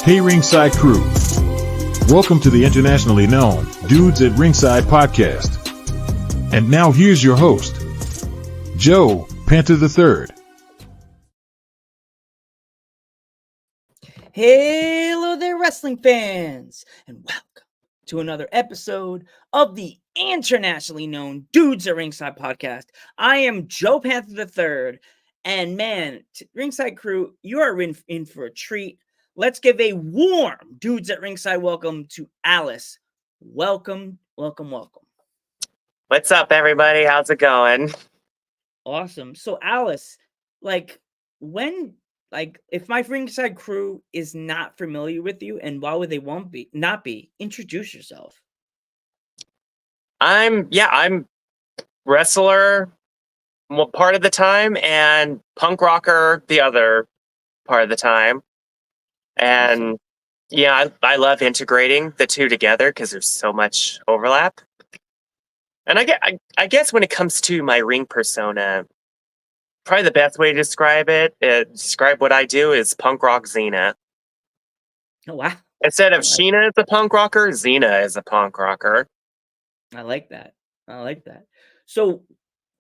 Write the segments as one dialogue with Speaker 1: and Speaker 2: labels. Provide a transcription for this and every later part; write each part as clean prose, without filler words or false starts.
Speaker 1: Hey Ringside crew, welcome to the internationally known Dudes at Ringside podcast. And now here's your host, Joe Panther III.
Speaker 2: Hello there, wrestling fans, and welcome to another episode of the internationally known Dudes at Ringside podcast. I am Joe Panther III, and man, Ringside crew, you are in for a treat. Let's give a warm Dudes at Ringside welcome to Alice. Welcome.
Speaker 3: What's up, everybody? How's it going?
Speaker 2: Awesome. So, Alice, if my Ringside crew is not familiar with you, and why would they not be, introduce yourself.
Speaker 3: I'm wrestler part of the time and punk rocker the other part of the time. And
Speaker 2: Awesome.
Speaker 3: yeah, I love integrating the two together because there's so much overlap. And I guess when it comes to my ring persona, probably the best way to describe describe what I do is punk rock Xena.
Speaker 2: Oh, wow.
Speaker 3: Instead of Sheena as a punk rocker, Xena is a punk rocker.
Speaker 2: I like that. So,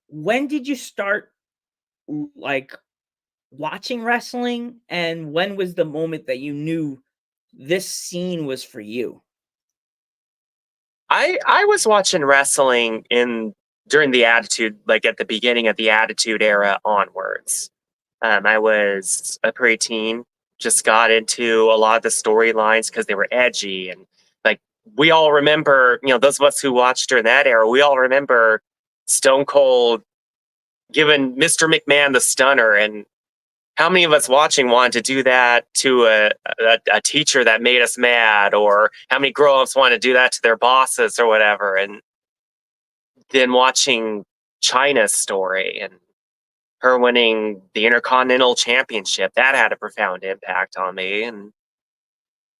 Speaker 2: when did you start watching wrestling, and when was the moment that you knew this scene was for you?
Speaker 3: I was watching wrestling during the Attitude, like at the beginning of the Attitude Era onwards. I was a preteen, just got into a lot of the storylines because they were edgy, and like we all remember, those of us who watched during that era, we all remember Stone Cold giving Mr. McMahon the stunner, and how many of us watching wanted to do that to a teacher that made us mad, or how many grown-ups want to do that to their bosses or whatever? And then watching Chyna's story and her winning the Intercontinental Championship, that had a profound impact on me. And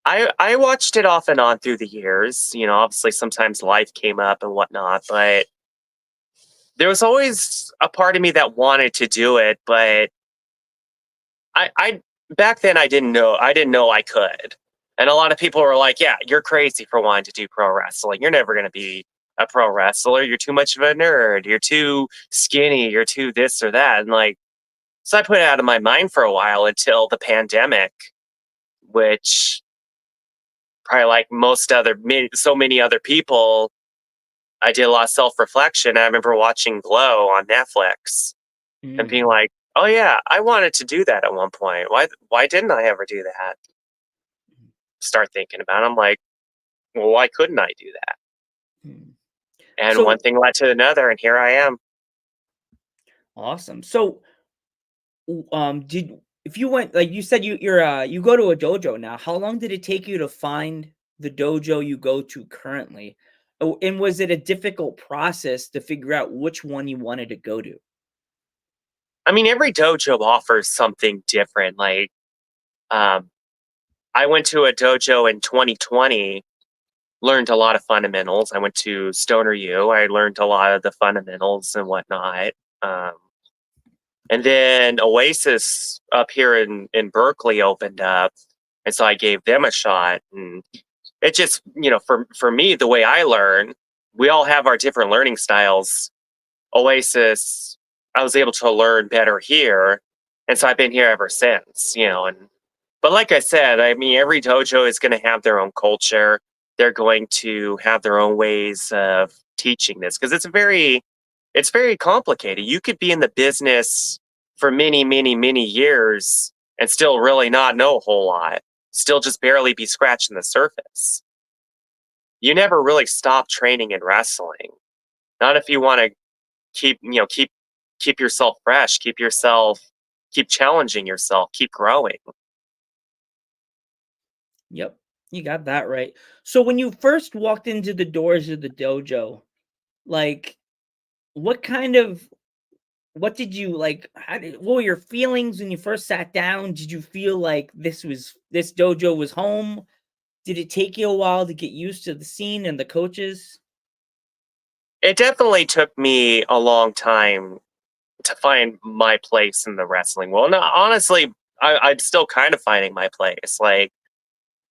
Speaker 3: I watched it off and on through the years. Obviously sometimes life came up and whatnot, but there was always a part of me that wanted to do it, but I back then I didn't know I could. And a lot of people were like, yeah, you're crazy for wanting to do pro wrestling. You're never going to be a pro wrestler. You're too much of a nerd. You're too skinny. You're too this or that. And so I put it out of my mind for a while until the pandemic, which probably like so many other people, I did a lot of self-reflection. I remember watching Glow on Netflix and being like, oh yeah, I wanted to do that at one point. Why didn't I ever do that? Start thinking about it. I'm like, well, why couldn't I do that? And one thing led to another, and here I am.
Speaker 2: Awesome. So, if you went, like you said, you go to a dojo now. How long did it take you to find the dojo you go to currently? Oh, and was it a difficult process to figure out which one you wanted to go to?
Speaker 3: I mean, every dojo offers something different. I went to a dojo in 2020, learned a lot of fundamentals. I went to Stoner U. I learned a lot of the fundamentals and whatnot. And then Oasis up here in Berkeley opened up. And so I gave them a shot. And it just, for me, the way I learn, we all have our different learning styles. Oasis, I was able to learn better here. And so I've been here ever since, but like I said, I mean, every dojo is going to have their own culture. They're going to have their own ways of teaching this because it's very complicated. You could be in the business for many, many, many years and still really not know a whole lot, still just barely be scratching the surface. You never really stop training in wrestling. Not if you want to keep yourself fresh, keep challenging yourself, keep growing.
Speaker 2: Yep, you got that right. So when you first walked into the doors of the dojo, what did you like? What were your feelings when you first sat down? Did you feel like this dojo was home? Did it take you a while to get used to the scene and the coaches?
Speaker 3: It definitely took me a long time to find my place in the wrestling world. No, honestly, I'm still kind of finding my place.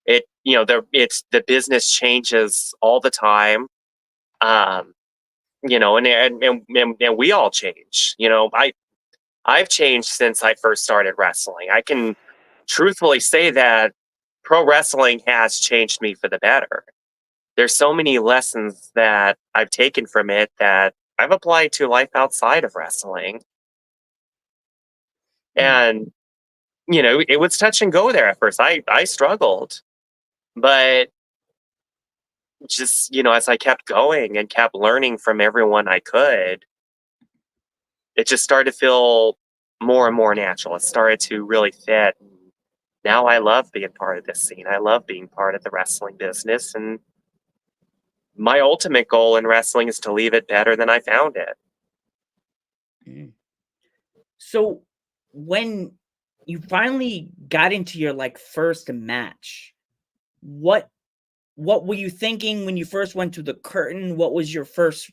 Speaker 3: the business changes all the time. And we all change. I've changed since I first started wrestling. I can truthfully say that pro wrestling has changed me for the better. There's so many lessons that I've taken from it that I've applied to life outside of wrestling. And, it was touch and go there at first. I struggled. But just, as I kept going and kept learning from everyone I could, it just started to feel more and more natural. It started to really fit. Now I love being part of this scene. I love being part of the wrestling business. And my ultimate goal in wrestling is to leave it better than I found it.
Speaker 2: Mm. So when you finally got into your first match, what were you thinking when you first went to the curtain? What was your first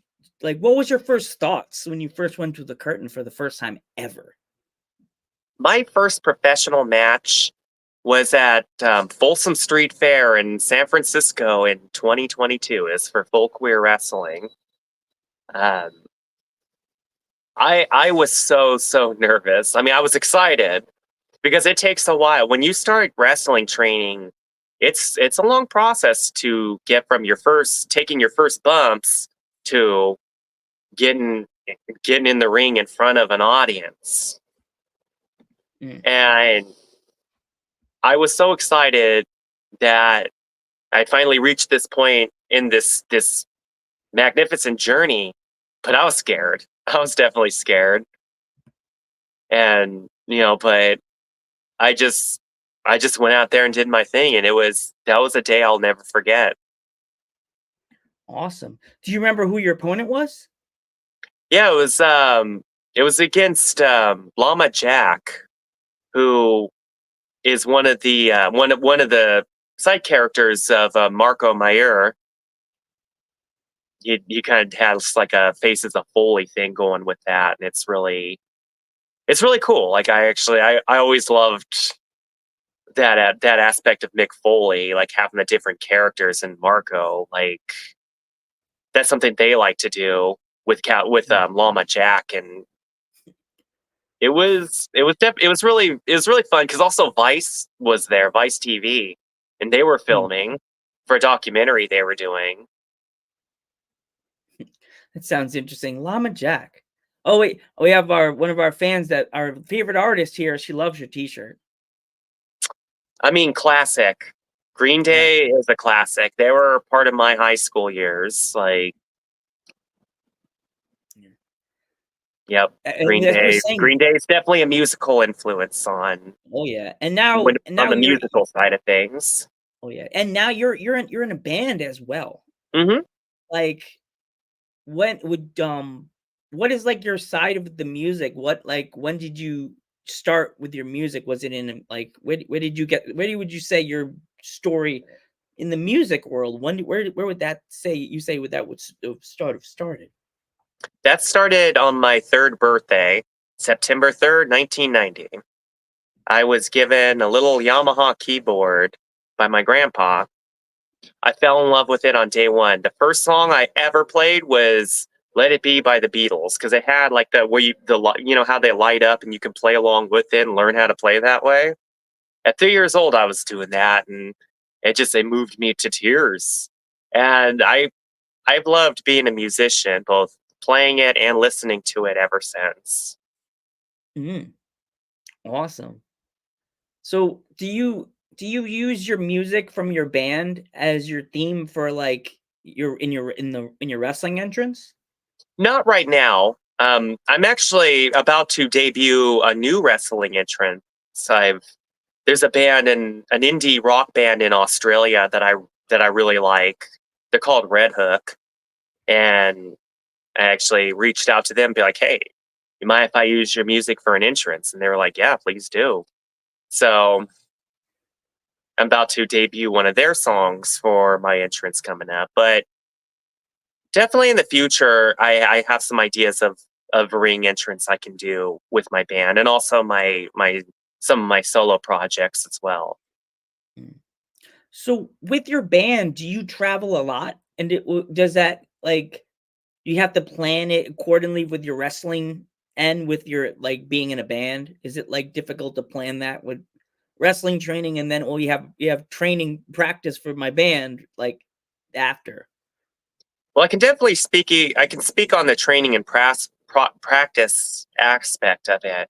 Speaker 2: thoughts when you first went to the curtain for the first time ever?
Speaker 3: My first professional match was at Folsom Street Fair in San Francisco in 2022. It's for Full Queer Wrestling. I was so nervous. I mean, I was excited because it takes a while. When you start wrestling training, it's a long process to get from taking your first bumps to getting in the ring in front of an audience. And I was so excited that I finally reached this point in this magnificent journey, but I was scared. I was definitely scared. And, but I just went out there and did my thing, and that was a day I'll never forget.
Speaker 2: Awesome. Do you remember who your opponent was?
Speaker 3: Yeah, it was against Llama Jack, who is one of the one of the side characters of Marco Mayer. He kind of has like a Faces of Foley thing going with that, and it's really cool. Like I always loved that aspect of Mick Foley, like having the different characters in Marco. Like that's something they like to do with Llama Jack, and it was really fun because also Vice was there, Vice TV, and they were filming for a documentary they were doing.
Speaker 2: That sounds interesting. Llama Jack. Oh wait, we have one of our fans that our favorite artist here. She loves your T-shirt.
Speaker 3: I mean, classic. Green Day is a classic. They were part of my high school years. Like, yep, Green Day. Green Day is definitely a musical influence on.
Speaker 2: Oh yeah, and now
Speaker 3: on the musical side of things.
Speaker 2: Oh yeah, and now you're in a band as well.
Speaker 3: Mm-hmm.
Speaker 2: Like, what is like your side of the music? When did you start with your music? Was it in where would you say your story in the music world? Where would that say that would started?
Speaker 3: That started on my third birthday, September 3rd, 1990. I was given a little Yamaha keyboard by my grandpa. I fell in love with it on day one. The first song I ever played was "Let It Be" by the Beatles, because it had like how they light up and you can play along with it and learn how to play that way. At 3 years old, I was doing that, and it moved me to tears. And I've loved being a musician, both playing it and listening to it ever since.
Speaker 2: Awesome. So do you use your music from your band as your theme for in your wrestling entrance?
Speaker 3: Not right now. I'm actually about to debut a new wrestling entrance. There's a band an indie rock band in Australia that I really like. They're called Red Hook, and I actually reached out to them and be like, "Hey, you mind if I use your music for an entrance?" And they were like, "Yeah, please do." So I'm about to debut one of their songs for my entrance coming up. But definitely in the future, I have some ideas of ring entrance I can do with my band, and also some of my solo projects as well.
Speaker 2: So with your band, do you travel a lot? And does that like you have to plan it accordingly with your wrestling and with your like being in a band? Is it like difficult to plan that with wrestling training and then you have training practice for my band like after?
Speaker 3: Well, I can speak on the training and practice aspect of it.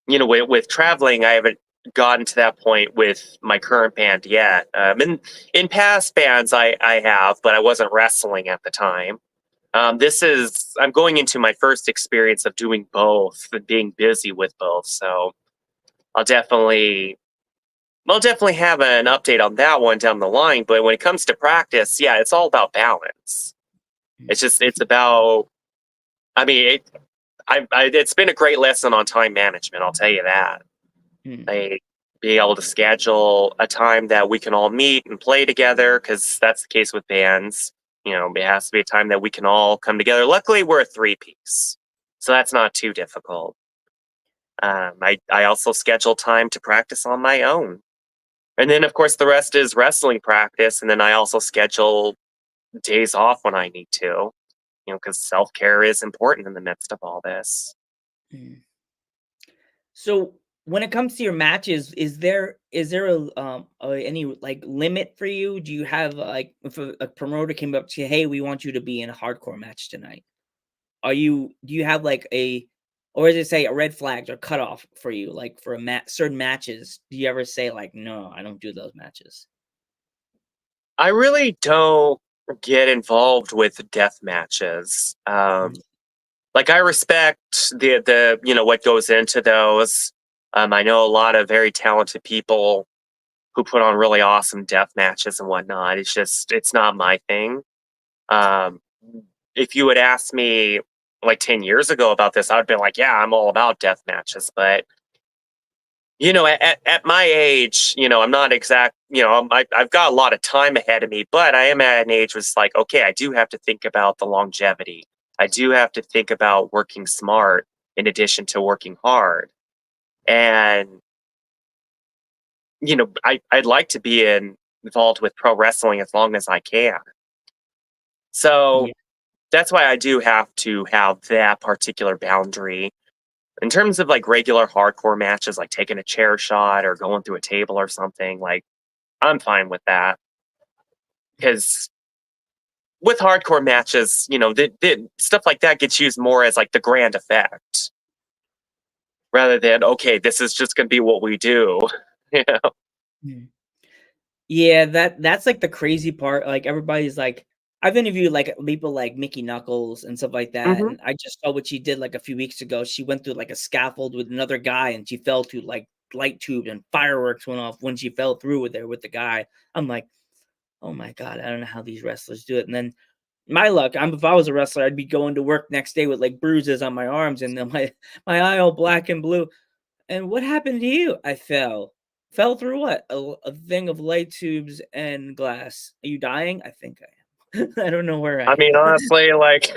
Speaker 3: With traveling, I haven't gotten to that point with my current band yet. In past bands, I have, but I wasn't wrestling at the time. I'm going into my first experience of doing both and being busy with both. So I'll definitely, I'll definitely have an update on that one down the line. But when it comes to practice, yeah, it's all about balance. It's about, I mean, it's been a great lesson on time management. I'll tell you that.
Speaker 2: Mm,
Speaker 3: Like being able to schedule a time that we can all meet and play together, because that's the case with bands. It has to be a time that we can all come together. Luckily, we're a three-piece, so that's not too difficult. I also schedule time to practice on my own, and then of course the rest is wrestling practice. And then I also schedule days off when I need to. Because self-care is important in the midst of all this.
Speaker 2: mm. So when it comes to your matches, is there any like limit for you? Do you have like if a promoter came up to you, hey, we want you to be in a hardcore match tonight? Do you have like a or is it say a red flags or cutoff for you? Like for a certain matches, do you ever say like, no, I don't do those matches?
Speaker 3: I really don't get involved with death matches.
Speaker 2: Mm,
Speaker 3: Like I respect the what goes into those. I know a lot of very talented people who put on really awesome death matches and whatnot. It's not my thing. Um, if you had asked me like 10 years ago about this, I'd been like, yeah, I'm all about death matches. But at my age, I'm not exact, I've got a lot of time ahead of me, but I am at an age where it's like, okay, I do have to think about the longevity. I do have to think about working smart in addition to working hard. And, I'd like to be involved with pro wrestling as long as I can. So
Speaker 2: yeah.
Speaker 3: that's why I do have to have that particular boundary. In terms of like regular hardcore matches, like taking a chair shot or going through a table or something, like I'm fine with that, because with hardcore matches, the stuff like that gets used more as like the grand effect rather than, okay, this is just going to be what we do. you know?
Speaker 2: Mm. Yeah, that's like the crazy part. Like everybody's like, I've interviewed like people like Mickey Knuckles and stuff like that,
Speaker 3: hmm
Speaker 2: and I just saw what she did like a few weeks ago. She went through like a scaffold with another guy, and she fell to like light tubes and fireworks went off when she fell through with there with the guy. I'm like, oh my god, I don't know how these wrestlers do it. And then my luck, if I was a wrestler, I'd be going to work next day with like bruises on my arms and then my eye all black and blue. And what happened to you? I fell. Fell through what? A thing of light tubes and glass. Are you dying? I think I am. I don't know where I
Speaker 3: I mean,
Speaker 2: am.
Speaker 3: honestly, like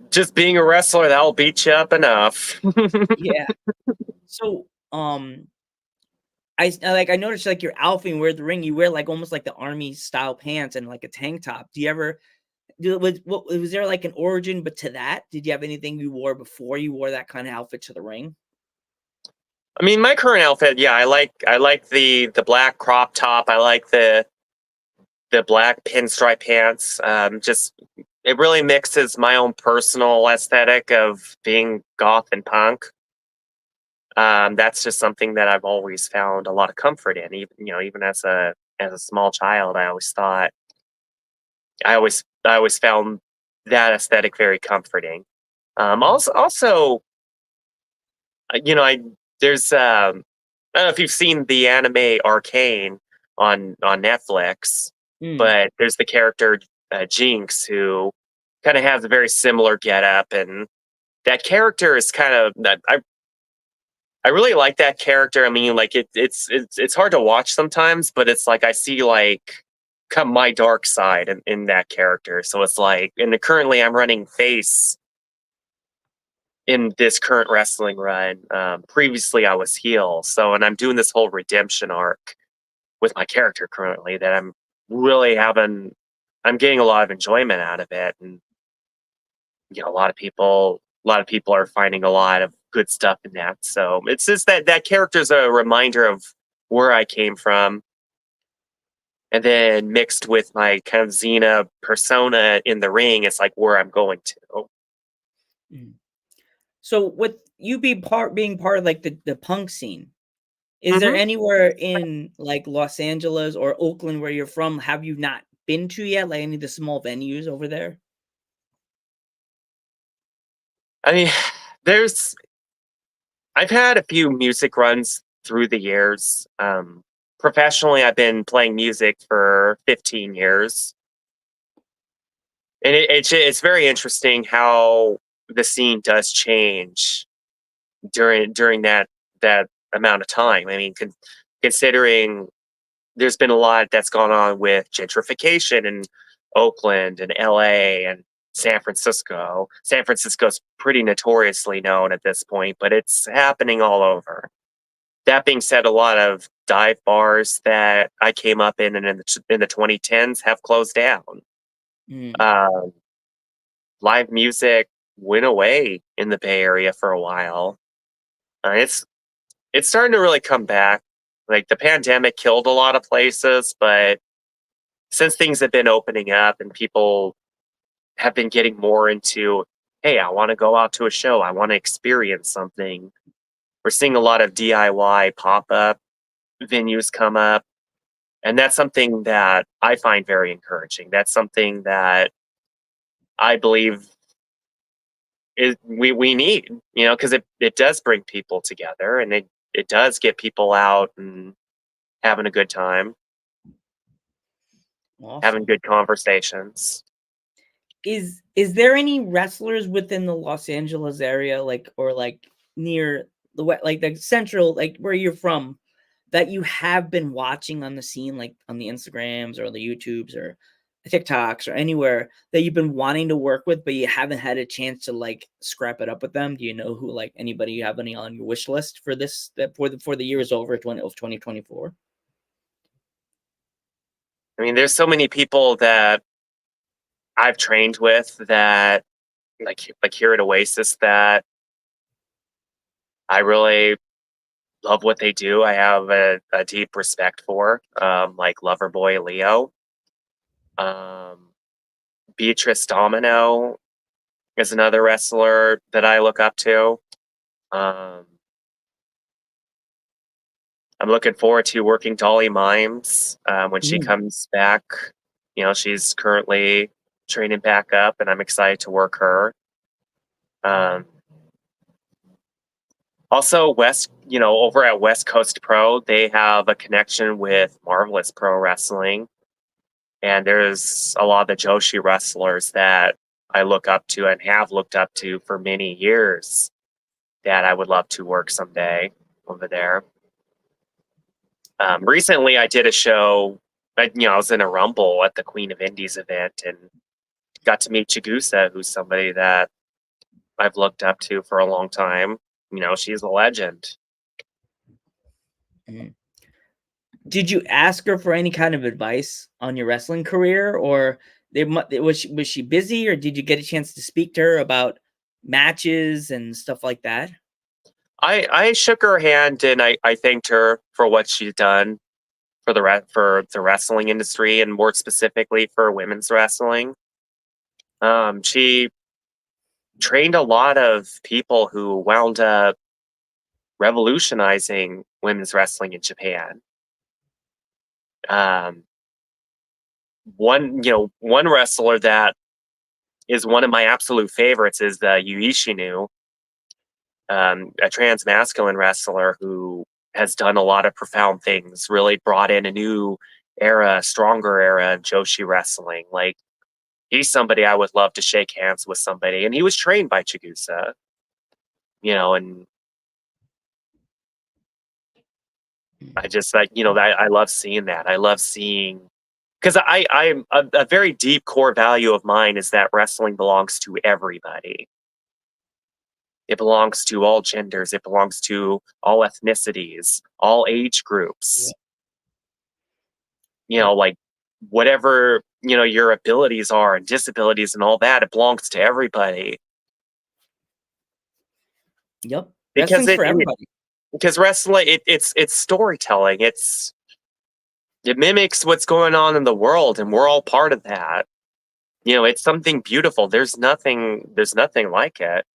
Speaker 3: just being a wrestler, that'll beat you up enough.
Speaker 2: Yeah. So, I noticed like your outfit and wear the ring. You wear like almost like the army style pants and like a tank top. Do you ever was there like an origin? But to that, did you have anything you wore before you wore that kind of outfit to the ring?
Speaker 3: I mean, my current outfit, yeah, I like the black crop top. I like the black pinstripe pants. Just it really mixes my own personal aesthetic of being goth and punk. That's just something that I've always found a lot of comfort in. Even as a small child, I always found that aesthetic very comforting.
Speaker 2: Mm,
Speaker 3: Also, I there's I don't know if you've seen the anime Arcane on Netflix,
Speaker 2: mm,
Speaker 3: but there's the character Jinx, who kind of has a very similar getup, and that character is kind of that I really like that character. I mean, like it's hard to watch sometimes, but it's like I see like come my dark side in that character. So it's like, and currently I'm running face in this current wrestling run. Previously I was heel, so and I'm doing this whole redemption arc with my character currently that I'm really I'm getting a lot of enjoyment out of it. And a lot of people are finding a lot of good stuff in that. So it's just that character's a reminder of where I came from, and then mixed with my kind of Xena persona in the ring, it's like where I'm going to.
Speaker 2: Mhm. So with you being part of like the punk scene, is there
Speaker 3: hmm
Speaker 2: anywhere in like Los Angeles or Oakland where you're from have you not been to yet? Like any of the small venues over there?
Speaker 3: I mean, there's I've had a few music runs through the years. Professionally, I've been playing music for 15 years, and it's very interesting how the scene does change during that amount of time. I mean, considering there's been a lot that's gone on with gentrification in Oakland and LA and San Francisco. San Francisco's pretty notoriously known at this point, but it's happening all over. That being said, a lot of dive bars that I came up in the 2010s have closed down.
Speaker 2: Mm.
Speaker 3: Um, Live music went away in the Bay Area for a while. It's starting to really come back. Like the pandemic killed a lot of places, but since things have been opening up and people have been getting more into, hey, I want to go out to a show, I want to experience something. We're seeing a lot of DIY pop up venues come up. And that's something that I find very encouraging. That's something that I believe we need, because it does bring people together, and it does get people out and having a good time, having
Speaker 2: Awesome.
Speaker 3: good conversations.
Speaker 2: Is there any wrestlers within the Los Angeles area, like or like near like the central, like where you're from, that you have been watching on the scene, like on the Instagrams or the YouTubes or the TikToks or anywhere that you've been wanting to work with, but you haven't had a chance to like scrap it up with them? Do you know who, like anybody you have any on your wish list for this that for the year is over 2024?
Speaker 3: I mean, there's so many people that I've trained with that, like here at Oasis, that I really love what they do. I have a deep respect for, like Loverboy Leo. Um, Beatrice Domino is another wrestler that I look up to. Um, I'm looking forward to working Dolly Mimes when she
Speaker 2: Mm.
Speaker 3: comes back. She's currently training back up, and I'm excited to work her. Um, Also, over at West Coast Pro, they have a connection with Marvelous Pro Wrestling, and there's a lot of the Joshi wrestlers that I look up to and have looked up to for many years that I would love to work someday over there. Recently, I did a show. I was in a Rumble at the Queen of Indies event and got to meet Chigusa, who's somebody that I've looked up to for a long time. She's a legend.
Speaker 2: Mm. Did you ask her for any kind of advice on your wrestling career, or was she busy, or did you get a chance to speak to her about matches and stuff like that?
Speaker 3: I shook her hand and I thanked her for what she's done for for the wrestling industry, and more specifically for women's wrestling. She trained a lot of people who wound up revolutionizing women's wrestling in Japan. Um, one wrestler that is one of my absolute favorites is Yu Ishinu, a trans masculine wrestler who has done a lot of profound things, really brought in a new era, stronger era of Joshi wrestling. Like, he's somebody I would love to shake hands with somebody. And he was trained by Chigusa, and I just I love seeing that. I love seeing, because I'm a very deep core value of mine is that wrestling belongs to everybody. It belongs to all genders. It belongs to all ethnicities, all age
Speaker 2: Yeah.
Speaker 3: groups. like whatever, your abilities are and disabilities and all that, it belongs to everybody.
Speaker 2: Yep.
Speaker 3: Because
Speaker 2: Wrestling's for everybody.
Speaker 3: because wrestling, it's storytelling. It mimics what's going on in the world, and we're all part of that. It's something beautiful. There's nothing like it.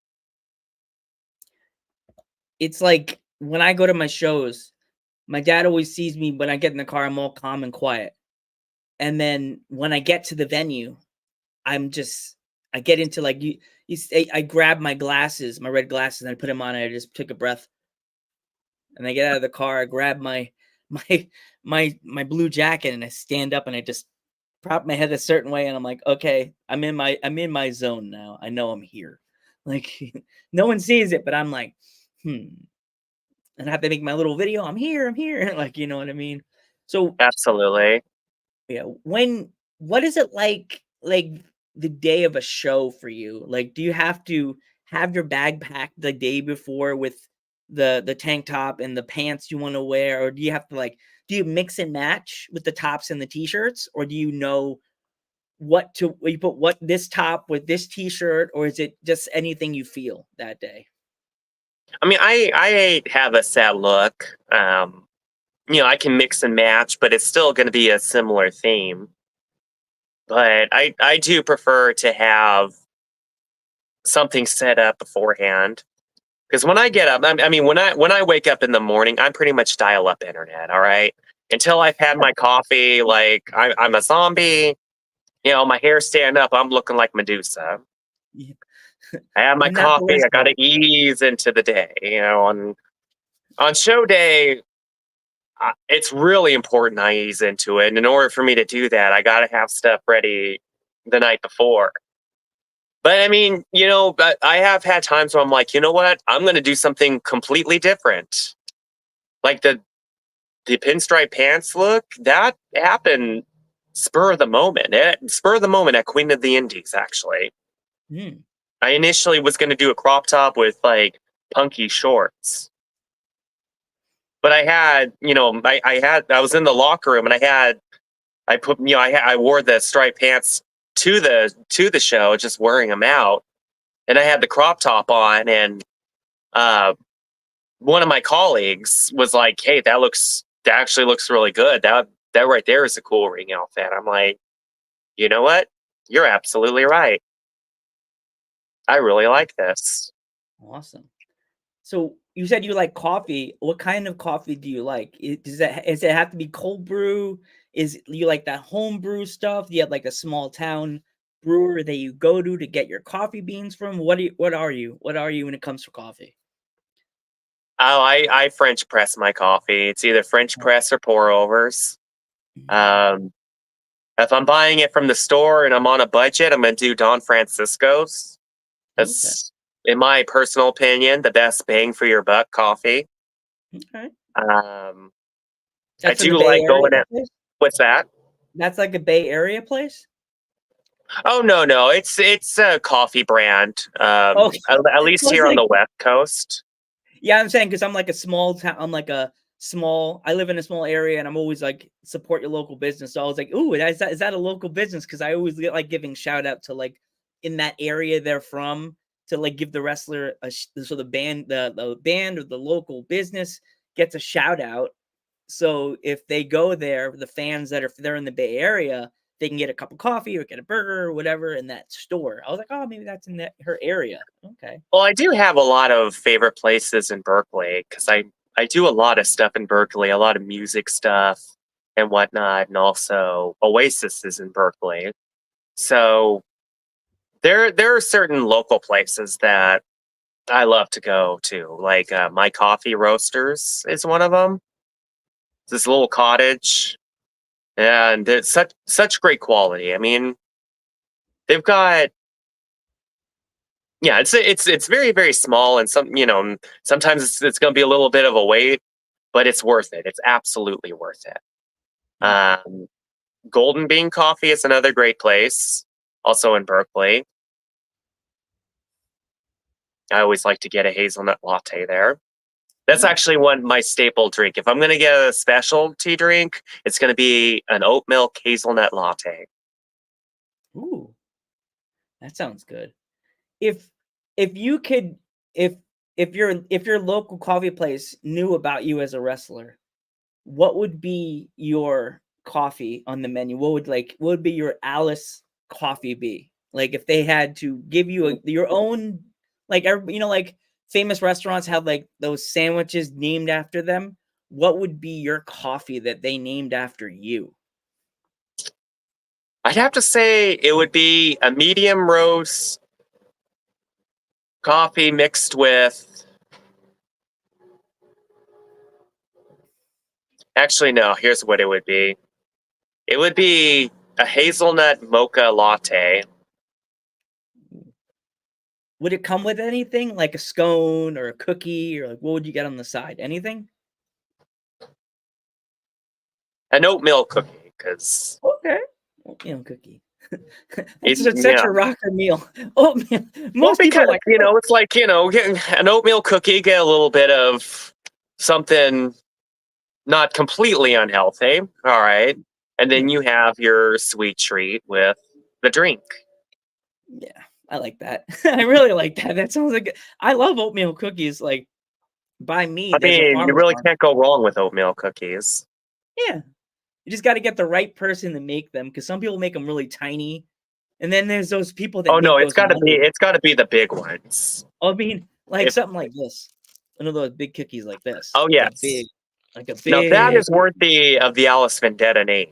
Speaker 2: It's like when I go to my shows, my dad always sees me when I get in the car, I'm all calm and quiet. And then when I get to the venue, I get into like I grab my glasses, my red glasses, and I put them on, and I just took a breath. And I get out of the car, I grab my my blue jacket, and I stand up, and I just prop my head a certain way, and I'm like, okay, I'm in my zone now. I know I'm here. Like no one sees it, but I'm like, and I have to make my little video. I'm here. Like, you know what I mean? So
Speaker 3: Absolutely.
Speaker 2: yeah, what is it like the day of a show for you? Like, do you have to have your bag packed the day before with the tank top and the pants you want to wear, or do you have to do you mix and match with the tops and the t-shirts, or do you know you put what this top with this t-shirt, or is it just anything you feel that day?
Speaker 3: I mean, I have a set look. I can mix and match, but it's still going to be a similar theme. But I do prefer to have something set up beforehand. Because when I get up, I mean, when I wake up in the morning, I'm pretty much dial up internet. All right, until I've had my coffee, like I'm a zombie. My hair stand up, I'm looking like Medusa.
Speaker 2: Yeah.
Speaker 3: I have my
Speaker 2: I'm not the
Speaker 3: coffee.
Speaker 2: worst
Speaker 3: I got to
Speaker 2: though.
Speaker 3: ease into the day. On show day, it's really important I ease into it. And in order for me to do that, I got to have stuff ready the night before. But I mean, but I have had times where I'm like, you know what? I'm going to do something completely different. Like the pinstripe pants look, that happened spur of the moment. Spur of the moment at Queen of the Indies, actually.
Speaker 2: Hmm.
Speaker 3: I initially was going to do a crop top with like punky shorts. But I had, I was in the locker room and I wore the striped pants to the show, just wearing them out. And I had the crop top on, and uh, one of my colleagues was like, "Hey, that actually looks really good. That right there is a cool ring outfit." I'm like, you know what? You're absolutely right. I really like this.
Speaker 2: Awesome. So you said you like coffee. What kind of coffee do you like? Does it have to be cold brew? You like that home brew stuff? Do you have like a small town brewer that you go to get your coffee beans from? What are you? What are you when it comes to coffee?
Speaker 3: Oh, I French press my coffee. It's either French press or pour overs.
Speaker 2: Mhm.
Speaker 3: Um, if I'm buying it from the store and I'm on a budget, I'm going to do Don Francisco's.
Speaker 2: Okay.
Speaker 3: That's, in my personal opinion, the best bang for your buck coffee.
Speaker 2: Okay.
Speaker 3: Um, I
Speaker 2: That's in the
Speaker 3: do
Speaker 2: Bay
Speaker 3: like
Speaker 2: Area
Speaker 3: going at
Speaker 2: place?
Speaker 3: what's that?
Speaker 2: That's like a Bay Area place?
Speaker 3: Oh no, it's a coffee brand.
Speaker 2: Okay.
Speaker 3: At
Speaker 2: I
Speaker 3: least
Speaker 2: was
Speaker 3: here on
Speaker 2: like,
Speaker 3: the West Coast.
Speaker 2: yeah, I'm saying because I'm like a small town. I'm like I live in a small area, and I'm always like support your local business. So I was like, ooh, is that a local business? Because I always get like giving shout out to like in that area they're from, to like give the wrestler so the band or the local business gets a shout out. So if they go there, the fans that are they're in the Bay Area, they can get a cup of coffee or get a burger or whatever in that store. I was like, oh, maybe that's in her area. Okay.
Speaker 3: Well, I do have a lot of favorite places in Berkeley because I do a lot of stuff in Berkeley, a lot of music stuff and whatnot, and also Oasis is in Berkeley. So there are certain local places that I love to go to, like My Coffee Roasters is one of them. This little cottage, and it's such great quality. I mean, they've got, yeah, it's very very small, and sometimes it's going to be a little bit of a wait, but it's worth it. It's absolutely worth it.
Speaker 2: Mm.
Speaker 3: Golden Bean Coffee is another great place, also in Berkeley. I always like to get a hazelnut latte there. That's actually my staple drink. If I'm going to get a specialty drink, it's going to be an oat milk hazelnut latte.
Speaker 2: Ooh, that sounds good. If you could, if your local coffee place knew about you as a wrestler, what would be your coffee on the menu? What would be your Alice coffee be? Like if they had to give you your own, like like famous restaurants have like those sandwiches named after them. What would be your coffee that they named after you?
Speaker 3: I'd have to say it would be a medium roast coffee mixed with. Actually, no, here's what it would be. It would be a hazelnut mocha latte.
Speaker 2: Would it come with anything like a scone or a cookie, or like what would you get on the side? Anything?
Speaker 3: An oatmeal cookie, because
Speaker 2: Okay. Oatmeal cookie. That's such
Speaker 3: yeah.
Speaker 2: a rocker meal. Oatmeal.
Speaker 3: Well,
Speaker 2: Most people
Speaker 3: because
Speaker 2: like
Speaker 3: it's like getting an oatmeal cookie, get a little bit of something not completely unhealthy. All right, and then you have your sweet treat with the drink.
Speaker 2: Yeah, I like that. I really like that. That sounds like I love oatmeal cookies. Like by me,
Speaker 3: I
Speaker 2: there's a
Speaker 3: mean, you
Speaker 2: farmer's
Speaker 3: really
Speaker 2: market.
Speaker 3: can't go wrong with oatmeal cookies.
Speaker 2: Yeah, you just got to get the right person to make them because some people make them really tiny, and then there's those people that
Speaker 3: Oh no,
Speaker 2: make
Speaker 3: it's
Speaker 2: those.
Speaker 3: got to be the big ones.
Speaker 2: I mean, like
Speaker 3: If
Speaker 2: something like this. One of those big cookies like this.
Speaker 3: oh yes,
Speaker 2: Like a
Speaker 3: now that
Speaker 2: big.
Speaker 3: is worthy of the Alice Vendetta name.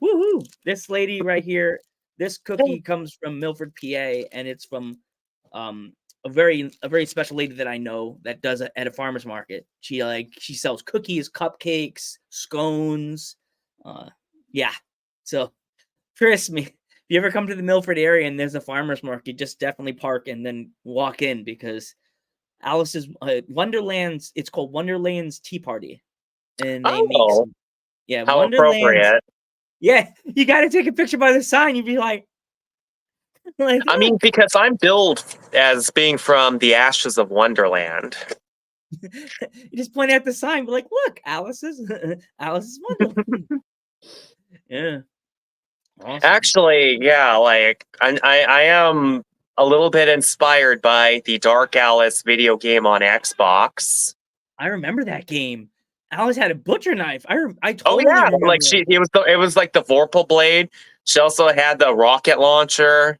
Speaker 2: Woohoo! This lady right here. This cookie comes from Milford, PA, and it's from a very special lady that I know that does it at a farmer's market. She sells cookies, cupcakes, scones. Yeah. So trust me, if you ever come to the Milford area and there's a farmer's market, just definitely park and then walk in because Alice's Wonderland's. It's called Wonderland's Tea Party, and they make
Speaker 3: Oh,
Speaker 2: some. Yeah,
Speaker 3: how
Speaker 2: Wonderland's.
Speaker 3: appropriate.
Speaker 2: Yeah, you got to take a picture by the sign. You'd be like,
Speaker 3: I mean,
Speaker 2: look.
Speaker 3: because I'm billed as being from the ashes of Wonderland.
Speaker 2: You just point at the sign, be like, look, Alice's Wonderland. Yeah, awesome.
Speaker 3: Actually, yeah, like I am a little bit inspired by the Dark Alice video game on Xbox.
Speaker 2: I remember that game. Alice had a butcher knife. I
Speaker 3: Oh
Speaker 2: totally
Speaker 3: yeah,
Speaker 2: remember
Speaker 3: like
Speaker 2: that.
Speaker 3: it was like the Vorpal blade. She also had the rocket launcher,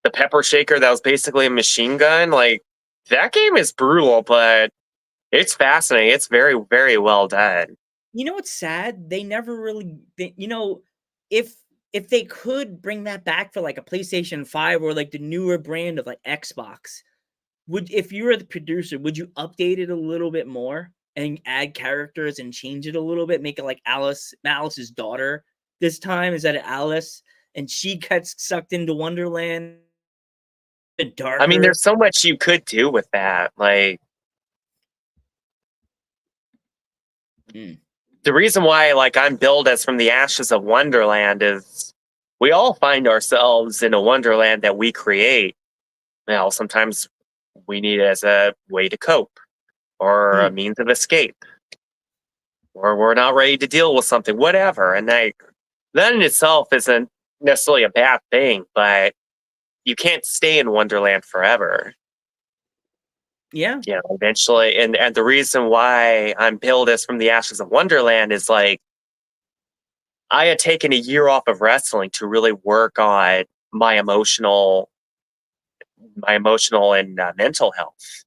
Speaker 3: the pepper shaker that was basically a machine gun. Like that game is brutal, but it's fascinating. It's very, very well done.
Speaker 2: You know what's sad? They never really, if they could bring that back for like a PlayStation 5 or like the newer brand of like Xbox, if you were the producer, would you update it a little bit more and add characters and change it a little bit, make it like Alice's daughter this time instead of Alice, and she gets sucked into Wonderland, the
Speaker 3: I mean,
Speaker 2: darker.
Speaker 3: there's so much you could do with that. Like
Speaker 2: Mm.
Speaker 3: the reason why like I'm billed as from the ashes of Wonderland is we all find ourselves in a wonderland that we create. Now, sometimes we need it as a way to cope or a
Speaker 2: Mm.
Speaker 3: means of escape, or we're not ready to deal with something, whatever. And that in itself isn't necessarily a bad thing, but you can't stay in Wonderland forever.
Speaker 2: Yeah.
Speaker 3: You know, eventually, and the reason why I'm billed as from the ashes of Wonderland is like I had taken a year off of wrestling to really work on my emotional and mental health.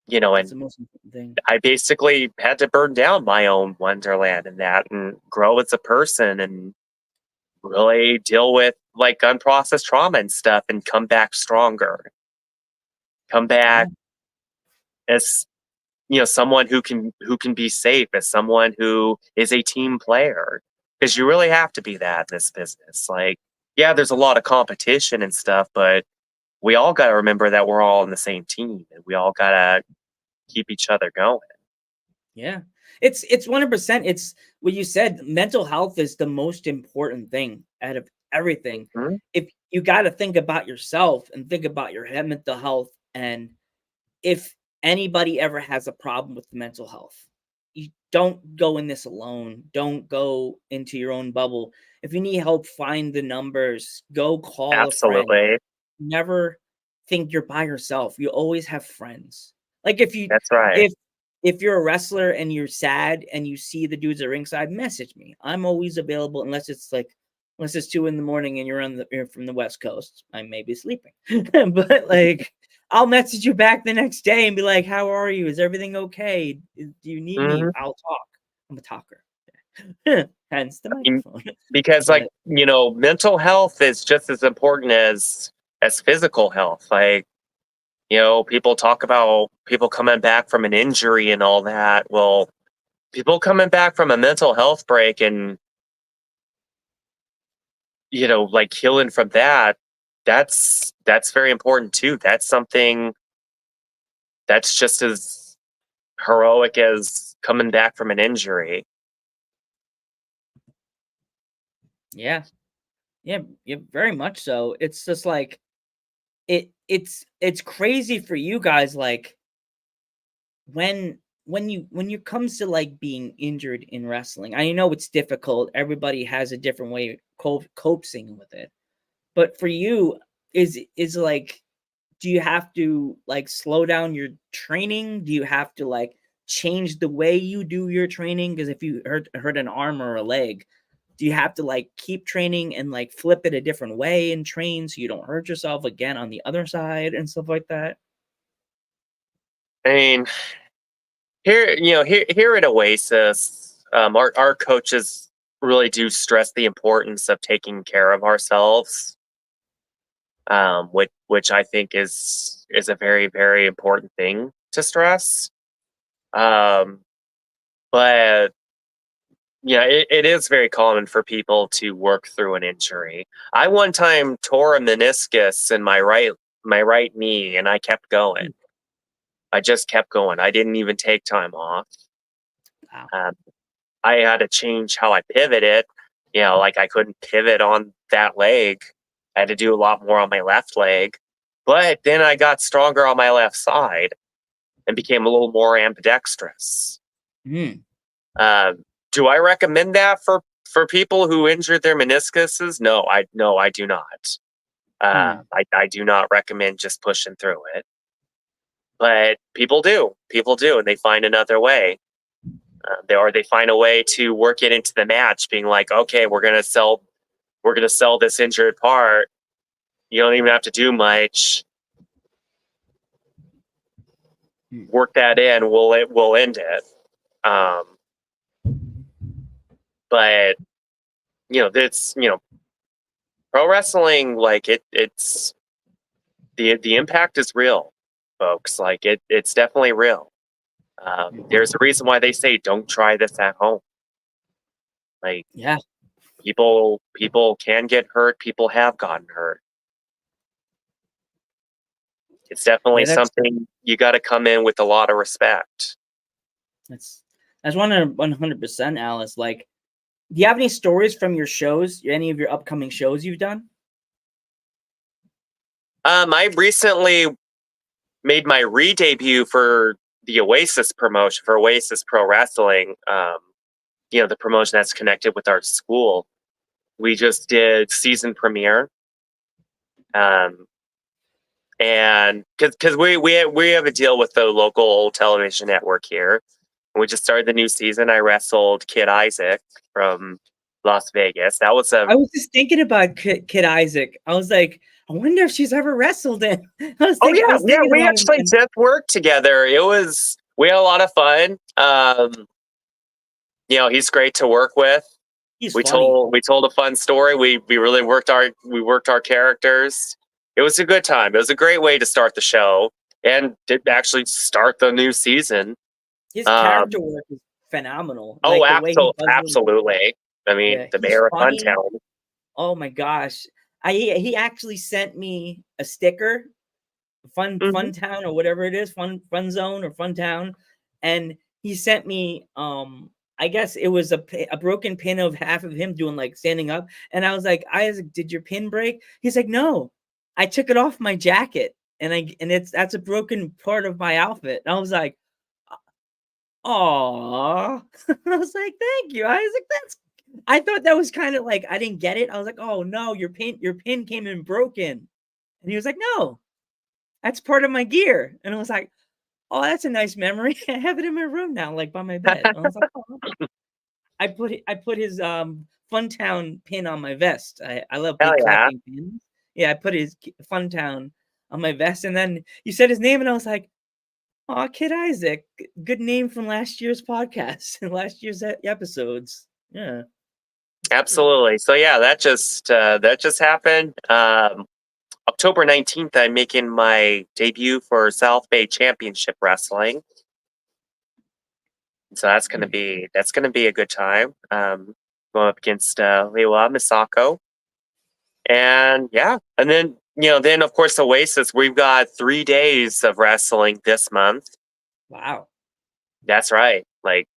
Speaker 3: You know,
Speaker 2: That's
Speaker 3: and
Speaker 2: the most important thing.
Speaker 3: I basically had to burn down my own wonderland and that, and grow as a person, and really deal with like unprocessed trauma and stuff, and come back stronger. Come
Speaker 2: Yeah.
Speaker 3: back as someone who can be safe, as someone who is a team player, because you really have to be that in this business. Like, yeah, there's a lot of competition and stuff, but we all got to remember that we're all in the same team, and we all got to keep each other going.
Speaker 2: Yeah. It's 100%. It's what you said. Mental health is the most important thing out of everything.
Speaker 3: Mhm.
Speaker 2: If you got to think about yourself and think about your mental health, and if anybody ever has a problem with mental health, you don't go in this alone. Don't go into your own bubble. If you need help, find the numbers. Go call a friend.
Speaker 3: Absolutely.
Speaker 2: Never think you're by yourself. You always have friends. Like
Speaker 3: That's right.
Speaker 2: if you're a wrestler and you're sad and you see the dudes at ringside, message me. I'm always available unless it's 2 a.m. and you're from the West Coast. I may be sleeping, but like I'll message you back the next day and be like, "How are you? Is everything okay? Do you need me?"
Speaker 3: Mhm.
Speaker 2: I'll talk. I'm a talker. Hence the
Speaker 3: In-
Speaker 2: microphone.
Speaker 3: because
Speaker 2: But
Speaker 3: mental health is just as important as physical health. Like, people talk about people coming back from an injury and all that. Well, people coming back from a mental health break and like healing from that, that's very important too. That's something that's just as heroic as coming back from an injury.
Speaker 2: yeah, yeah, very much so. It's just like it's crazy for you guys, like when you comes to like being injured in wrestling. I know it's difficult. Everybody has a different way of coping with it. But for you, is like, do you have to like slow down your training? Do you have to like change the way you do your training? Because if you hurt an arm or a leg, do you have to like keep training and like flip it a different way and train so you don't hurt yourself again on the other side and stuff like that?
Speaker 3: I mean, here at Oasis, our coaches really do stress the importance of taking care of ourselves, which I think is a very, very important thing to stress. Um, but yeah, it is very common for people to work through an injury. I one time tore a meniscus in my right knee, and I kept going. I just kept going. I didn't even take time off.
Speaker 2: Wow.
Speaker 3: Um, I had to change how I pivoted. Like I couldn't pivot on that leg. I had to do a lot more on my left leg. But then I got stronger on my left side and became a little more ambidextrous.
Speaker 2: Mm.
Speaker 3: Um, do I recommend that for people who injured their meniscuses? No, I do not.
Speaker 2: Mm.
Speaker 3: I do not recommend just pushing through it. But people do. People do, and they find another way. They find a way to work it into the match, being like, okay, we're gonna sell this injured part. You don't even have to do much.
Speaker 2: Mm.
Speaker 3: Work that in. We'll end it. Um, but that's pro wrestling. Like it's the impact is real, folks. Like it's definitely real. There's a reason why they say don't try this at home. Like
Speaker 2: Yeah.
Speaker 3: people can get hurt. People have gotten hurt. It's definitely
Speaker 2: Yeah,
Speaker 3: something you got to come in with a lot of respect.
Speaker 2: that's that's 100%, Alice. Like, do you have any stories from your shows, any of your upcoming shows you've done?
Speaker 3: I recently made my re-debut for the Oasis promotion for Oasis Pro Wrestling. The promotion that's connected with our school. We just did season premiere. And because we have a deal with the local television network here. We just started the new season. I wrestled Kid Isaac from Las Vegas. That was
Speaker 2: I was just thinking about Kid Isaac. I was like, I wonder if she's ever wrestled in. I was
Speaker 3: oh yeah,
Speaker 2: thinking
Speaker 3: we
Speaker 2: about him.
Speaker 3: actually did work together. We had a lot of fun. He's great to work with.
Speaker 2: He's
Speaker 3: We
Speaker 2: funny.
Speaker 3: told a fun story. We really worked our characters. It was a good time. It was a great way to start the show and to actually start the new season.
Speaker 2: His character work is phenomenal.
Speaker 3: Oh,
Speaker 2: Like the way he does it.
Speaker 3: absolutely. I mean,
Speaker 2: Yeah,
Speaker 3: the
Speaker 2: he's
Speaker 3: mayor of
Speaker 2: funny.
Speaker 3: Funtown.
Speaker 2: Oh my gosh. He actually sent me a sticker,
Speaker 3: Mhm.
Speaker 2: Fun Town or whatever it is, Fun Zone or Fun Town, and he sent me I guess it was a broken pin of half of him doing like standing up, and I was like, Isaac, did your pin break? He's like, no, I took it off my jacket. that's a broken part of my outfit. And I was like, "Aw." I was like, "Thank you." I was like, "That's." I thought that was kind of like I didn't get it. I was like, "Oh no, your pin came in broken." And he was like, "No, that's part of my gear." And I was like, "Oh, that's a nice memory. I have it in my room now, like by my bed." And I was like, "Oh." I put his Funtown pin on my vest. I love
Speaker 3: Hell yeah.
Speaker 2: collecting pins. Yeah, I put his Funtown on my vest, and then you said his name, and I was like, "Aw, Kid Isaac, good name from last year's podcast and last year's episodes." Yeah, that's cool.
Speaker 3: Absolutely. So yeah, that just happened. October 19th, I'm making my debut for South Bay Championship Wrestling. So that's gonna be a good time. Going up against Lewa Misako. And yeah. And then of course Oasis, we've got 3 days of wrestling this month.
Speaker 2: Wow.
Speaker 3: That's right. Like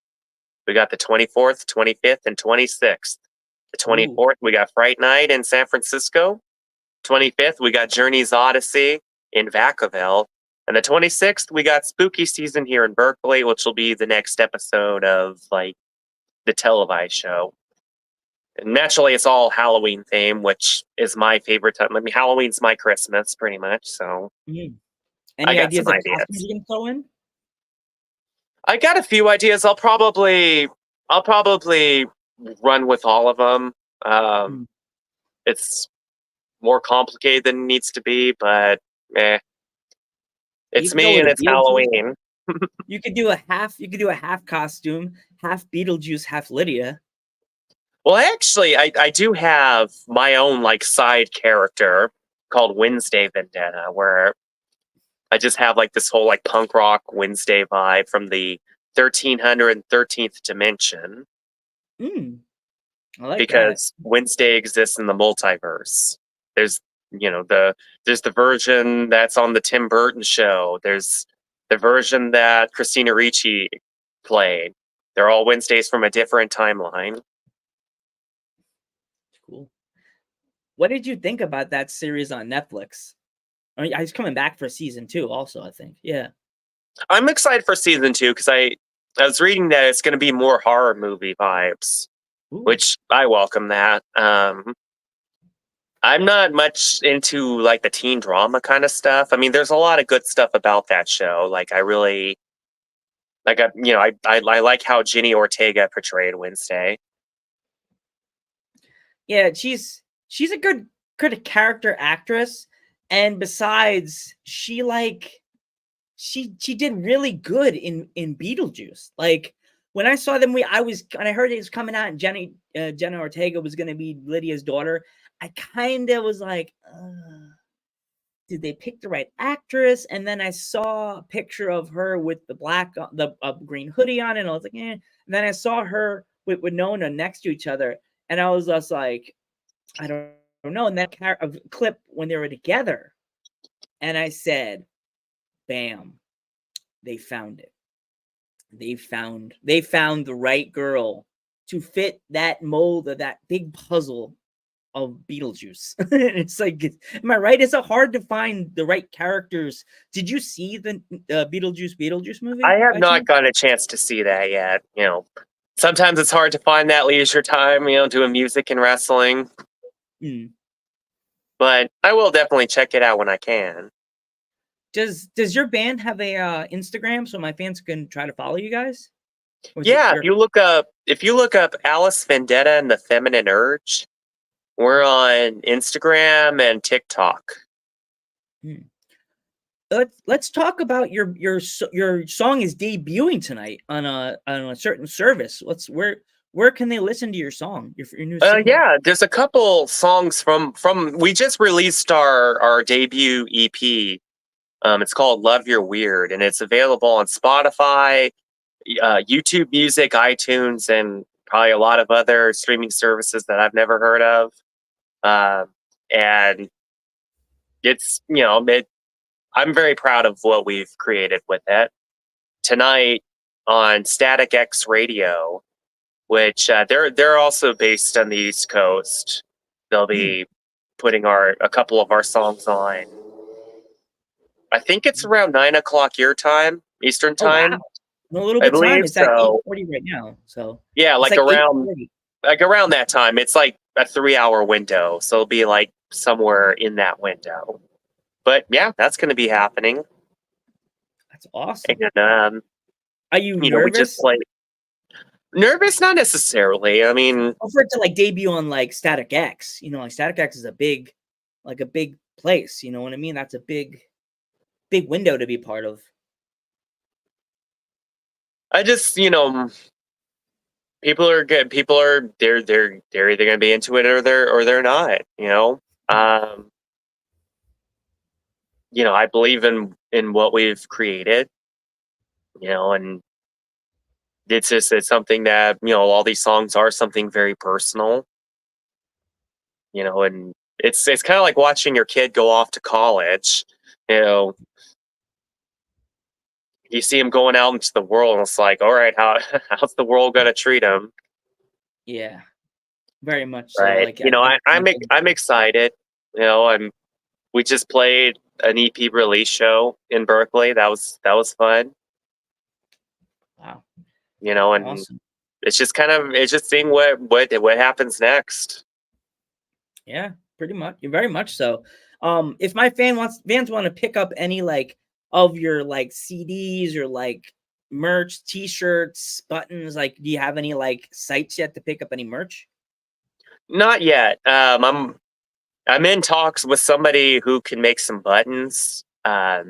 Speaker 3: we got the 24th, 25th, and 26th. The
Speaker 2: Ooh,
Speaker 3: 24th, we got Fright Night in San Francisco. 25th, we got Journey's Odyssey in Vacaville. And the 26th, we got Spooky Season here in Berkeley, which will be the next episode of like the televised show. And naturally, it's all Halloween theme, which is my favorite time. I mean, Halloween's my Christmas, pretty much. So
Speaker 2: mm.
Speaker 3: I
Speaker 2: Any
Speaker 3: got some
Speaker 2: ideas of costumes
Speaker 3: ideas.
Speaker 2: you can throw in?
Speaker 3: I got a few ideas. I'll probably run with all of them.
Speaker 2: Mm.
Speaker 3: It's more complicated than it needs to be, but eh,
Speaker 2: You
Speaker 3: it's
Speaker 2: could go
Speaker 3: me
Speaker 2: with
Speaker 3: and
Speaker 2: a
Speaker 3: it's
Speaker 2: Beetlejuice.
Speaker 3: Halloween.
Speaker 2: You could do a half. You could do a half costume, half Beetlejuice, half Lydia.
Speaker 3: Well, actually, I do have my own like side character called Wednesday Vendetta, where I just have like this whole like punk rock Wednesday vibe from the 1313th dimension
Speaker 2: Mm, I like that.
Speaker 3: because Wednesday exists in the multiverse. There's there's the version that's on the Tim Burton show. There's the version that Christina Ricci played. They're all Wednesdays from a different timeline.
Speaker 2: Cool. What did you think about that series on Netflix? I mean, he's coming back for season 2 also, I think. Yeah.
Speaker 3: I'm excited for season 2 because I was reading that it's going to be more horror movie vibes,
Speaker 2: Ooh.
Speaker 3: which I welcome that. I'm not much into like the teen drama kind of stuff. I mean, there's a lot of good stuff about that show. Like I really like I like how Jenny Ortega portrayed Wednesday.
Speaker 2: Yeah, she's a good character actress, and besides, she did really good in Beetlejuice. Like when I saw them, when I heard it was coming out and Jenna Ortega was going to be Lydia's daughter, I kind of was like, did they pick the right actress? And then I saw a picture of her with the green hoodie on, and I was like, eh. And then I saw her with Winona next to each other, and I was just like, I don't know. And that clip when they were together, and I said, "Bam! They found it. They found the right girl to fit that mold of that big puzzle of Beetlejuice." It's like, am I right? It's hard to find the right characters. Did you see the Beetlejuice
Speaker 3: I
Speaker 2: movie
Speaker 3: have
Speaker 2: by
Speaker 3: not
Speaker 2: chance?
Speaker 3: gotten a chance to see that yet. Sometimes it's hard to find that leisure time, doing music and wrestling,
Speaker 2: Mm.
Speaker 3: but I will definitely check it out when I can.
Speaker 2: Does your band have a Instagram so my fans can try to follow you guys? Or is it
Speaker 3: Yeah,
Speaker 2: your
Speaker 3: if you look up Alice Vendetta and the Feminine Urge, we're on Instagram and TikTok.
Speaker 2: Hmm. Let's talk about your song is debuting tonight on a certain service. Where can they listen to your song, your new single?
Speaker 3: Yeah, there's a couple songs from we just released our debut EP. It's called Love You're Weird, and it's available on Spotify, YouTube Music, iTunes, and probably a lot of other streaming services that I've never heard of. Uh, and it's I'm very proud of what we've created with it. Tonight on Static X Radio, which they're also based on the East Coast. They'll
Speaker 2: Hmm.
Speaker 3: be putting a couple of our songs on. I think it's around 9 o'clock your time, Eastern
Speaker 2: Oh wow,
Speaker 3: time.
Speaker 2: in a little
Speaker 3: I
Speaker 2: bit time.
Speaker 3: believe
Speaker 2: It's at
Speaker 3: so.
Speaker 2: 8:40 right now, so
Speaker 3: Yeah,
Speaker 2: it's
Speaker 3: like
Speaker 2: like
Speaker 3: around
Speaker 2: 8:40.
Speaker 3: that time. It's like a 3 hour window, so it'll be like somewhere in that window. But yeah, that's going to be happening,
Speaker 2: That's awesome.
Speaker 3: and
Speaker 2: Are you
Speaker 3: we just
Speaker 2: nervous?
Speaker 3: play. Nervous, not necessarily. I mean,
Speaker 2: Or for it to like debut on like Static X, like Static X is a big place. You know what I mean? That's a big window to be part of.
Speaker 3: I just people are good. People are they're either going to be into it or they're not. Um, I believe in what we've created. And it's something that all these songs are something very personal. And it's kind of like watching your kid go off to college. You know, you see him going out into the world, and it's like, all right, how's the world going to treat him?
Speaker 2: Yeah, very much so.
Speaker 3: Right.
Speaker 2: Like I think
Speaker 3: I'm excited. And we just played an EP release show in Berkeley. That was fun.
Speaker 2: wow,
Speaker 3: And
Speaker 2: awesome.
Speaker 3: it's just seeing what happens next.
Speaker 2: Yeah, pretty much. Very much so. If my fans want to pick up any like of your like CDs or like merch, t-shirts, buttons, like do you have any like sites yet to pick up any merch?
Speaker 3: Not yet. I'm in talks with somebody who can make some buttons. I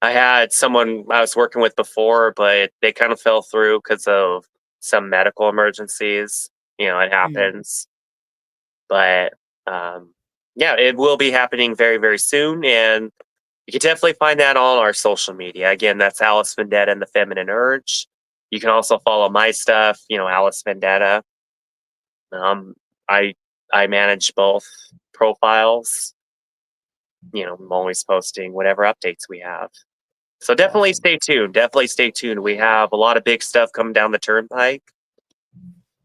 Speaker 3: had someone I was working with before, but they kind of fell through because of some medical emergencies. It
Speaker 2: Mm,
Speaker 3: happens. But yeah, it will be happening very, very soon. And you can definitely find that on our social media. Again, that's Alice Vendetta and the Feminine Urge. You can also follow my stuff, Alice Vendetta. Um, I I manage both profiles. I'm always posting whatever updates we have. So definitely
Speaker 2: awesome.
Speaker 3: stay tuned. Definitely stay tuned. We have a lot of big stuff coming down the turnpike,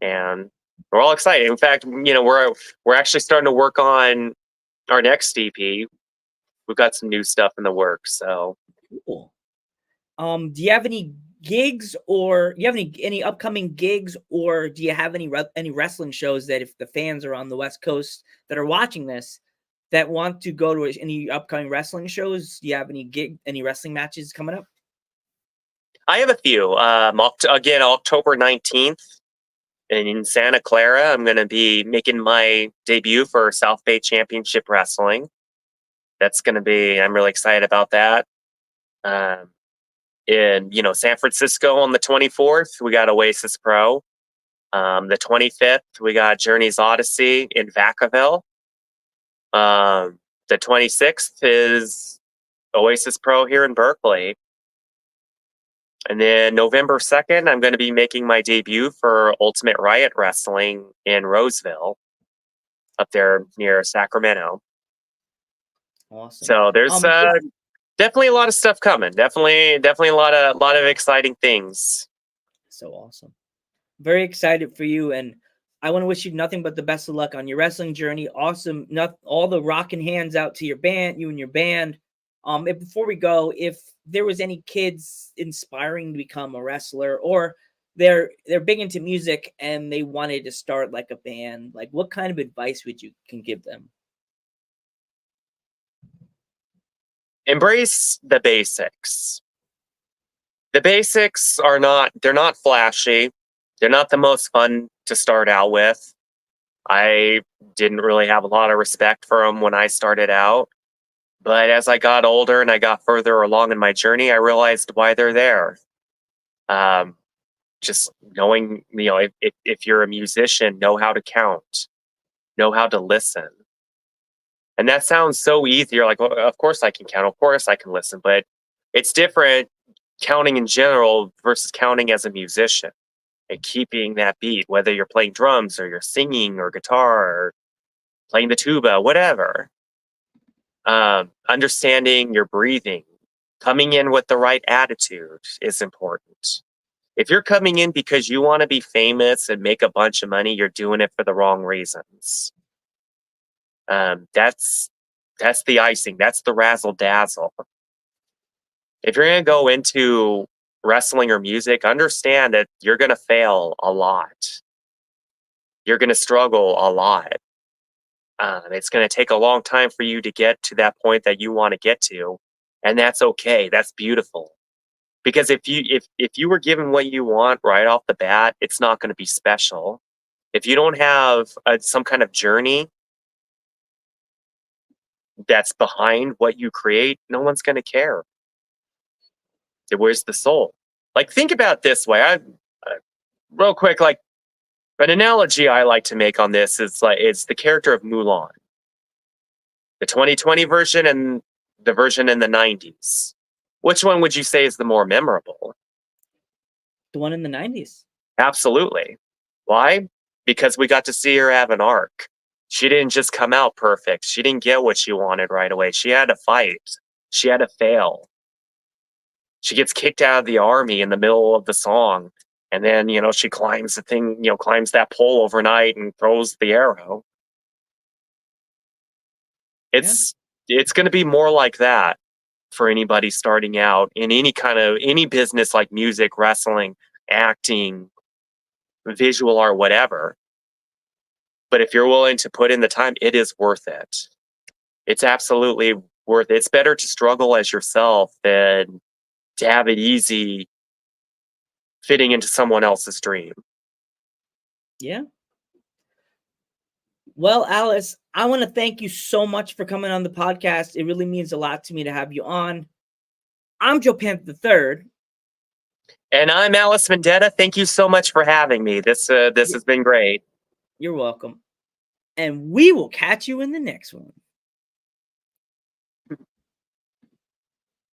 Speaker 3: and we're all excited. In fact, we're actually starting to work on our next EP. We've got some new stuff in the works. So
Speaker 2: Cool. Do you have any gigs or you have any upcoming gigs or do you have any wrestling shows that if the fans are on the West Coast that are watching this that want to go to any upcoming wrestling shows? Do you have any wrestling matches coming up?
Speaker 3: I have a few. Again, October 19th in Santa Clara, I'm going to be making my debut for South Bay Championship Wrestling. I'm really excited about that. Um, in San Francisco on the 24th, we got Oasis Pro. The 25th, we got Journey's Odyssey in Vacaville. The 26th is Oasis Pro here in Berkeley. And then November 2nd, I'm going to be making my debut for Ultimate Riot Wrestling in Roseville, up there near Sacramento.
Speaker 2: Awesome.
Speaker 3: So there's definitely a lot of stuff coming. Definitely a lot of exciting things.
Speaker 2: So awesome. Very excited for you, and I want to wish you nothing but the best of luck on your wrestling journey. Awesome. Not all the rocking hands out to your band, you and your band. Before we go, if there was any kids inspiring to become a wrestler or they're big into music and they wanted to start like a band, like what kind of advice would you can give them?
Speaker 3: Embrace the basics. The basics they're not flashy. They're not the most fun to start out with. I didn't really have a lot of respect for them when I started out. But as I got older and I got further along in my journey, I realized why they're there. Um, just knowing, if you're a musician, know how to count, know how to listen. And that sounds so easy. You're like, well, of course I can count, of course I can listen. But it's different counting in general versus counting as a musician and keeping that beat, whether you're playing drums or you're singing or guitar or playing the tuba, whatever. Understanding your breathing, coming in with the right attitude is important. If you're coming in because you want to be famous and make a bunch of money, you're doing it for the wrong reasons. That's the icing. That's the razzle dazzle. if you're going to go into wrestling or music, understand that you're going to fail a lot. You're going to struggle a lot. It's going to take a long time for you to get to that point that you want to get to, and that's okay. That's beautiful. Because if you were given what you want right off the bat, it's not going to be special. If you don't have some kind of journey that's behind what you create, no one's going to care. Where's the soul? Like, think about it this way. Real quick, like, an analogy I like to make on this is like it's the character of Mulan, the 2020 version and the version in the 90s. Which one would you say is the more memorable?
Speaker 2: The one in the 90s.
Speaker 3: Absolutely. Why? Because we got to see her have an arc. She didn't just come out perfect. She didn't get what she wanted right away. She had to fight. She had to fail. She gets kicked out of the army in the middle of the song. And then, she climbs the thing, climbs that pole overnight and throws the arrow. It's going to be more like that for anybody starting out in any business like music, wrestling, acting, visual art, whatever. But if you're willing to put in the time, it is worth it. It's absolutely worth it. It's better to struggle as yourself than to have it easy fitting into someone else's dream.
Speaker 2: Yeah. Well, Alice, I want to thank you so much for coming on the podcast. It really means a lot to me to have you on. I'm Joe Panther III.
Speaker 3: And I'm Alice Vendetta. Thank you so much for having me. This has been great.
Speaker 2: You're welcome. And we will catch you in the next one.